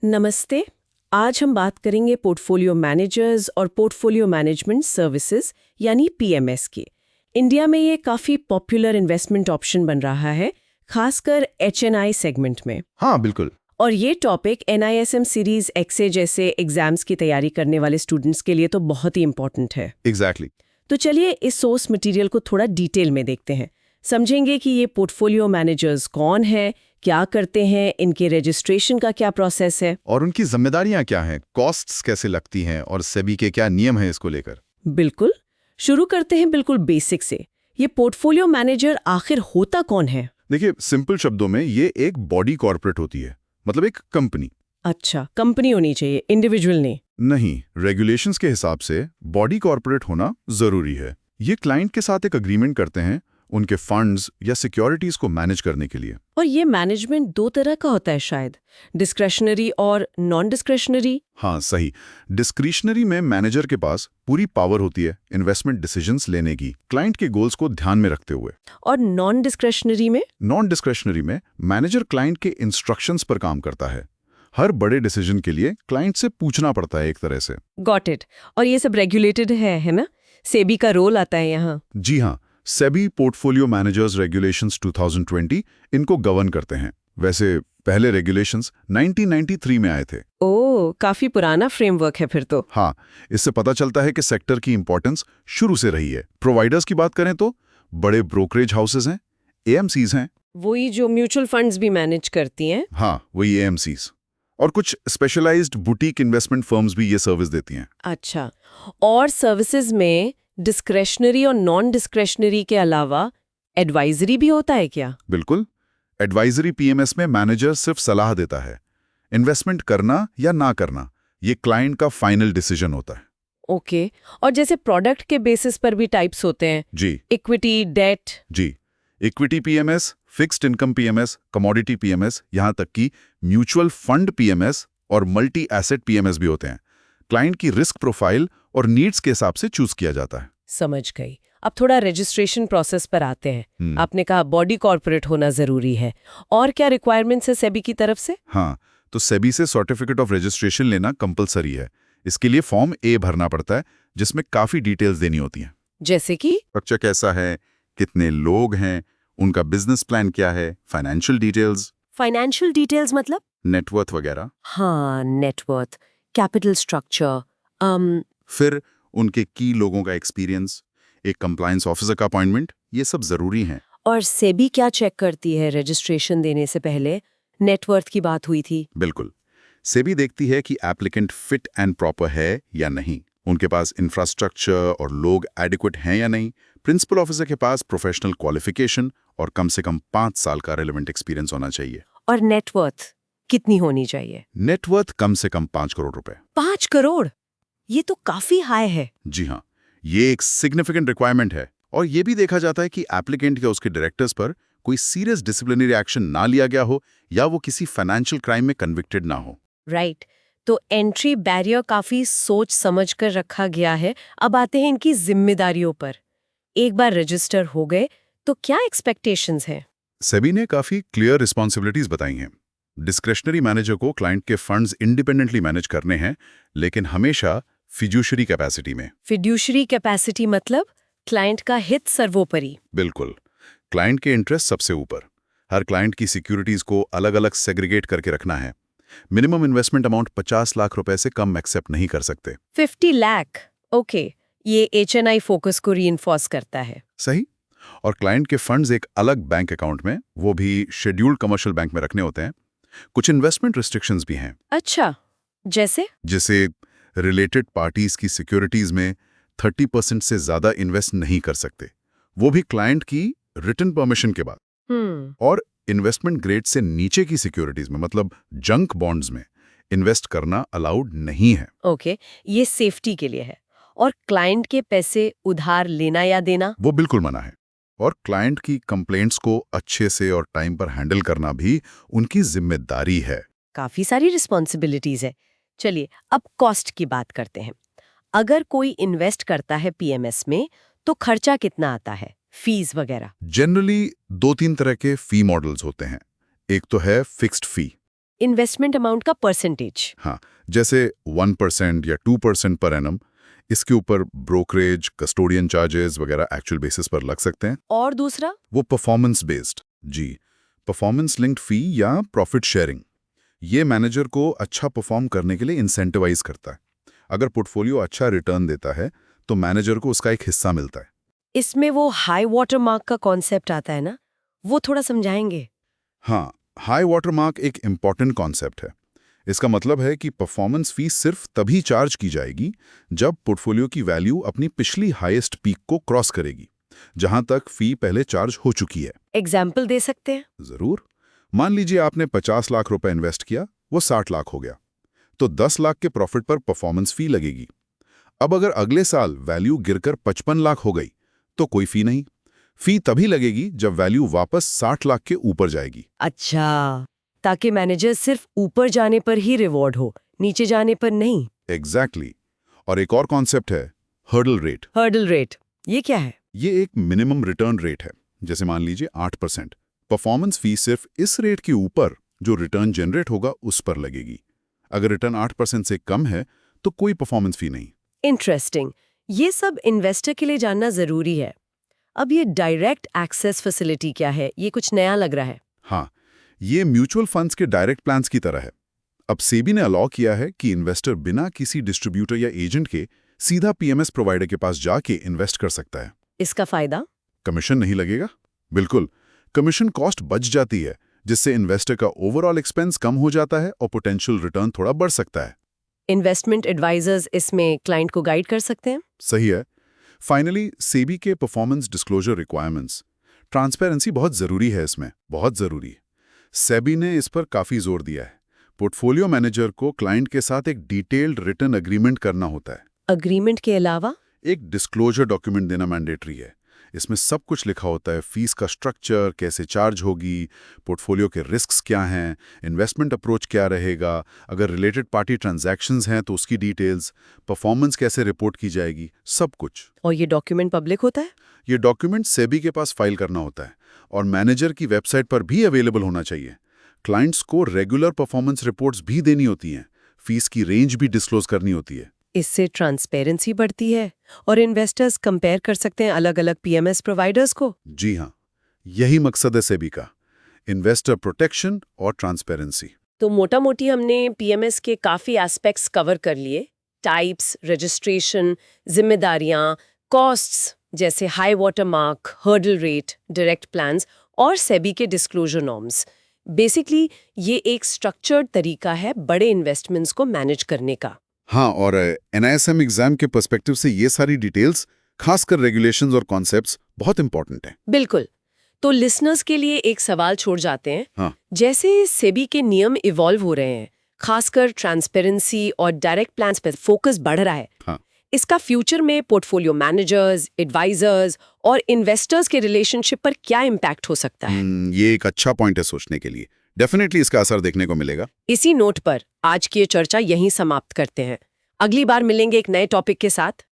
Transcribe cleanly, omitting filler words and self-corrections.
नमस्ते। आज हम बात करेंगे पोर्टफोलियो मैनेजर्स और पोर्टफोलियो मैनेजमेंट सर्विसेज यानी पीएमएस की। इंडिया में ये काफ़ी पॉपुलर इन्वेस्टमेंट ऑप्शन बन रहा है, खासकर एचएनआई सेगमेंट में। हाँ बिल्कुल। और ये टॉपिक एनआईएसएम सीरीज एक्से जैसे एग्जाम्स की तैयारी करने वाले स्टूडेंट्स के लिए तो बहुत ही इंपॉर्टेंट है। एग्जैक्टली। तो चलिए इस सोर्स मटेरियल को थोड़ा डिटेल में देखते हैं, समझेंगे कि ये पोर्टफोलियो मैनेजर्स कौन है, क्या करते हैं, इनके रजिस्ट्रेशन का क्या प्रोसेस है और उनकी जिम्मेदारियां क्या हैं, कॉस्ट्स कैसे लगती हैं और सेबी के क्या नियम हैं इसको लेकर। बिल्कुल। शुरू करते हैं बिल्कुल बेसिक से। ये पोर्टफोलियो मैनेजर आखिर होता कौन है? देखिए, सिंपल शब्दों में ये एक बॉडी कॉर्पोरेट होती है, मतलब एक कंपनी। अच्छा, कंपनी होनी चाहिए, इंडिविजुअल नहीं? नहीं, रेगुलेशंस के हिसाब से बॉडी कॉर्पोरेट होना जरूरी है। ये क्लाइंट के साथ एक अग्रीमेंट करते हैं उनके फंड्स या सिक्योरिटीज को मैनेज करने के लिए। और ये मैनेजमेंट दो तरह का होता है शायद, डिस्क्रेशनरी और नॉन डिस्क्रेशनरी। हाँ सही। डिस्क्रिशनरी में मैनेजर के पास पूरी पावर होती है इन्वेस्टमेंट डिसीजंस लेने की, क्लाइंट के गोल्स को ध्यान में रखते हुए। और नॉन डिस्क्रेशनरी में? नॉन डिस्क्रेशनरी में मैनेजर क्लाइंट के इंस्ट्रक्शंस पर काम करता है। हर बड़े डिसीजन के लिए क्लाइंट से पूछना पड़ता है एक तरह से। Got it. और ये सब रेगुलेटेड है ना? सेबी का रोल आता है यहाँ? जी हाँ, सेबी पोर्टफोलियो मैनेजर्स रेगुलेशंस 2020 इनको गवर्न करते हैं। वैसे पहले रेगुलेशंस 1993 में आए थे। ओह, काफी पुराना फ्रेमवर्क है फिर तो। हाँ, इससे पता चलता है कि सेक्टर की इंपॉर्टेंस शुरू से रही है। प्रोवाइडर्स की बात करें तो बड़े ब्रोकरेज हाउसेज हैं, एएमसीज हैं। वही जो म्यूचुअल फंड्स भी मैनेज करती हैं? हाँ, वही एएमसीज। और कुछ स्पेशलाइज्ड बुटीक इन्वेस्टमेंट फर्म्स भी ये सर्विस देती हैं। अच्छा, और सर्विसेज में डिस्क्रेशनरी और नॉन डिस्क्रेशनरी के अलावा एडवाइजरी भी होता है क्या? बिल्कुल। एडवाइजरी पीएमएस में मैनेजर सिर्फ सलाह देता है। इन्वेस्टमेंट करना या ना करना ये क्लाइंट का फाइनल डिसीजन होता है। ओके। और जैसे प्रोडक्ट के बेसिस पर भी टाइप्स होते हैं? जी इक्विटी, डेट? जी। Equity PMS, fixed income PMS, commodity PMS, यहां तक कि म्यूचुअल फंड पीएमएस और मल्टी एसेट पीएमएस भी होते हैं। क्लाइंट की रिस्क प्रोफाइल और नीड्स के हिसाब से चूज किया जाता है। समझ गई। अब थोड़ा रजिस्ट्रेशन प्रोसेस पर आते हैं। आपने कहा बॉडी कॉर्पोरेट होना जरूरी है, और क्या रिक्वायरमेंट्स है सेबी की तरफ से? हाँ, तो सेबी से सर्टिफिकेट ऑफ रजिस्ट्रेशन लेना कंपलसरी है। इसके लिए फॉर्म ए भरना पड़ता है, जिसमें काफी डिटेल्स देनी होती हैं। जैसे कि स्ट्रक्चर कैसा है, कितने लोग हैं, उनका बिजनेस प्लान क्या है, फाइनेंशियल डिटेल्स। फाइनेंशियल डिटेल्स मतलब? नेटवर्थ वगैरह। हाँ, नेटवर्थ, कैपिटल स्ट्रक्चर। फिर उनके की लोगों का एक्सपीरियंस, एक कंप्लायंस ऑफिसर का अपॉइंटमेंट, ये सब जरूरी हैं। और सेबी क्या चेक करती है रजिस्ट्रेशन देने से पहले? नेटवर्थ की बात हुई थी। बिल्कुल। सेबी देखती है कि एप्लीकेंट फिट एंड प्रॉपर है या नहीं, उनके पास इंफ्रास्ट्रक्चर और लोग एडिक्वेट हैं या नहीं, प्रिंसिपल ऑफिसर के पास प्रोफेशनल क्वालिफिकेशन और कम से कम 5 साल का रेलेवेंट एक्सपीरियंस होना चाहिए। और नेटवर्थ कितनी होनी चाहिए? नेटवर्थ कम से कम 5 करोड़ रुपए। 5 करोड़? ये तो काफी हाई है। जी हाँ, ये एक सिग्निफिकेंट रिक्वायरमेंट है। और ये भी देखा जाता है कि एप्लीकेंट या उसके डायरेक्टर्स पर कोई सीरियस डिसिप्लिनरी एक्शन ना लिया गया हो या वो किसी फाइनेंशियल क्राइम में कन्विक्टेड ना हो। राइट। तो एंट्री बैरियर काफी सोच समझ कर रखा गया है। अब आते हैं इनकी जिम्मेदारियों पर। एक बार रजिस्टर हो गए तो क्या एक्सपेक्टेशंस हैं? सेबी ने काफी क्लियर रिस्पॉन्सिबिलिटीज बताई हैं। डिस्क्रेशनरी मैनेजर को क्लाइंट के फंड्स इंडिपेंडेंटली मैनेज करने हैं, लेकिन हमेशा फिड्यूशरी कैपेसिटी में। फिड्यूशरी कैपेसिटी मतलब क्लाइंट का हित सर्वोपरि। बिल्कुल। क्लाइंट के इंटरेस्ट सबसे ऊपर। हर क्लाइंट की सिक्योरिटीज को अलग अलग सेग्रीगेट करके रखना है। मिनिमम इन्वेस्टमेंट अमाउंट 50 लाख रुपए से कम एक्सेप्ट नहीं कर सकते। 50 लाख? ओके। ये एचएनआई फोकस को रीइंफोर्स करता है। सही। और क्लाइंट के फंड्स एक अलग बैंक अकाउंट में, वो भी शेड्यूल्ड कमर्शियल बैंक में रखने होते हैं। कुछ इन्वेस्टमेंट रिस्ट्रिक्शंस भी हैं। अच्छा, जैसे? जैसे रिलेटेड पार्टीज की सिक्योरिटीज में 30% से ज्यादा इन्वेस्ट नहीं कर सकते, वो भी क्लाइंट की रिटन परमिशन के बाद। और इन्वेस्टमेंट ग्रेड से नीचे की सिक्योरिटीज में, मतलब जंक बॉन्ड्स में इन्वेस्ट करना अलाउड नहीं है। ओके, ये सेफ्टी के लिए है। और क्लाइंट के पैसे उधार लेना या देना? वो बिल्कुल मना है। और क्लाइंट की कंप्लेंट्स को अच्छे से और टाइम पर हैंडल करना भी उनकी जिम्मेदारी है। काफी सारी रिस्पॉन्सिबिलिटीज है। चलिए अब कॉस्ट की बात करते हैं। अगर कोई इन्वेस्ट करता है पीएमएस में तो खर्चा कितना आता है, फीस वगैरह? जनरली 2-3 तरह के फी मॉडल्स होते हैं। एक तो है फिक्स्ड फी, इन्वेस्टमेंट अमाउंट का परसेंटेज। हाँ, जैसे 1% या 2% पर एनम। इसके ऊपर ब्रोकरेज, कस्टोडियन चार्जेस वगैरह एक्चुअल बेसिस पर लग सकते हैं। और दूसरा? वो परफॉर्मेंस बेस्ड। जी, परफॉर्मेंस लिंक्ड फी या प्रॉफिट शेयरिंग। ये मैनेजर को अच्छा परफॉर्म करने के लिए इंसेंटिवाइज करता है। अगर पोर्टफोलियो अच्छा रिटर्न देता है तो मैनेजर को उसका एक हिस्सा मिलता है। इसमें वो हाई वाटर मार्क का कॉन्सेप्ट आता है ना, वो थोड़ा समझाएंगे? हाँ, हाई वाटर मार्क एक इम्पॉर्टेंट कॉन्सेप्ट है। इसका मतलब है कि परफॉर्मेंस फी सिर्फ तभी चार्ज की जाएगी जब पोर्टफोलियो की वैल्यू अपनी पिछली हाईएस्ट पीक को क्रॉस करेगी, जहां तक फी पहले चार्ज हो चुकी है। एग्जाम्पल दे सकते हैं? जरूर। मान लीजिए आपने 50 लाख रुपए इन्वेस्ट किया, वो 60 लाख हो गया, तो 10 लाख के प्रॉफिट पर परफॉर्मेंस फी लगेगी। अब अगर अगले साल वैल्यू गिरकर 55 लाख हो गई तो कोई फी नहीं। फी तभी लगेगी जब वैल्यू वापस 60 लाख के ऊपर जाएगी। अच्छा, ताकि मैनेजर सिर्फ ऊपर जाने पर ही रिवॉर्ड हो, नीचे जाने पर नहीं। एग्जैक्टली। और एक और कॉन्सेप्ट है हर्डल रेट। हर्डल रेट, ये क्या है? ये एक मिनिमम रिटर्न रेट है। जैसे मान लीजिए 8%। परफॉर्मेंस फी सिर्फ इस रेट के ऊपर जो रिटर्न जनरेट होगा उस पर लगेगी। अगर रिटर्न 8% से कम है तो कोई परफॉर्मेंस फी नहीं। इंटरेस्टिंग। ये सब इन्वेस्टर के लिए जानना जरूरी है। अब ये डायरेक्ट एक्सेस फैसिलिटी क्या है? ये कुछ नया लग रहा है। हाँ, ये म्यूचुअल फंड्स के डायरेक्ट प्लान्स की तरह है। अब सेबी ने अलाउ किया है कि इन्वेस्टर बिना किसी डिस्ट्रीब्यूटर या एजेंट के सीधा पीएमएस प्रोवाइडर के पास जाके इन्वेस्ट कर सकता है। इसका फायदा? कमीशन नहीं लगेगा। बिल्कुल, कमीशन कॉस्ट बच जाती है, जिससे इन्वेस्टर का ओवरऑल एक्सपेंस कम हो जाता है और पोटेंशियल रिटर्न थोड़ा बढ़ सकता है। इन्वेस्टमेंट एडवाइजर्स इसमें क्लाइंट को गाइड कर सकते हैं? सही है। फाइनली, सेबी के परफॉर्मेंस डिस्क्लोजर रिक्वायरमेंट्स, ट्रांसपेरेंसी बहुत जरूरी है। इसमें बहुत जरूरी। सेबी ने इस पर काफी जोर दिया है। पोर्टफोलियो मैनेजर को क्लाइंट के साथ एक डिटेल्ड रिटर्न एग्रीमेंट करना होता है। अग्रीमेंट के अलावा? एक डिस्क्लोजर डॉक्यूमेंट देना मैंडेटरी है। इसमें सब कुछ लिखा होता है, फीस का स्ट्रक्चर, कैसे चार्ज होगी, पोर्टफोलियो के रिस्क्स क्या हैं, इन्वेस्टमेंट अप्रोच क्या रहेगा, अगर रिलेटेड पार्टी ट्रांजैक्शंस हैं तो उसकी डिटेल्स, परफॉर्मेंस कैसे रिपोर्ट की जाएगी, सब कुछ। और ये डॉक्यूमेंट पब्लिक होता है? ये डॉक्यूमेंट सेबी के पास फाइल करना होता है और मैनेजर की वेबसाइट पर भी अवेलेबल होना चाहिए। क्लाइंट्स को रेगुलर परफॉर्मेंस रिपोर्ट्स भी देनी होती हैं, फीस की रेंज भी डिस्क्लोज करनी होती है। इससे ट्रांसपेरेंसी बढ़ती है और इन्वेस्टर्स कंपेयर कर सकते हैं अलग-अलग पीएमएस प्रोवाइडर्स को। जी हाँ, यही मकसद है सेबी का, इन्वेस्टर प्रोटेक्शन और ट्रांसपेरेंसी। तो मोटा मोटी हमने पीएमएस के काफी एस्पेक्ट्स कवर कर लिए। टाइप्स, रजिस्ट्रेशन, जिम्मेदारियां, कॉस्ट्स जैसे high water mark, hurdle rate, direct plans और सेबी के डिस्क्लोजर नॉर्म्स। बेसिकली ये एक स्ट्रक्चर्ड तरीका है बड़े इन्वेस्टमेंट्स को मैनेज करने का। हाँ, और एनआईएसएम एग्जाम के पर्सपेक्टिव से ये सारी डिटेल्स, खासकर रेगुलेशंस और कॉन्सेप्ट्स बहुत इंपॉर्टेंट हैं। बिल्कुल। तो लिसनर्स के लिए एक सवाल छोड़ जाते हैं। हाँ। जैसे सेबी के नियम इवॉल्व हो रहे हैं, खासकर ट्रांसपेरेंसी और डायरेक्ट प्लान्स पर फोकस बढ़ रहा है। हाँ। इसका फ्यूचर में पोर्टफोलियो मैनेजर्स, एडवाइजर्स और इन्वेस्टर्स के रिलेशनशिप पर क्या इम्पैक्ट हो सकता है? ये एक अच्छा पॉइंट है सोचने के लिए। डेफिनेटली इसका असर देखने को मिलेगा। इसी नोट पर आज की ये चर्चा यहीं समाप्त करते हैं। अगली बार मिलेंगे एक नए टॉपिक के साथ।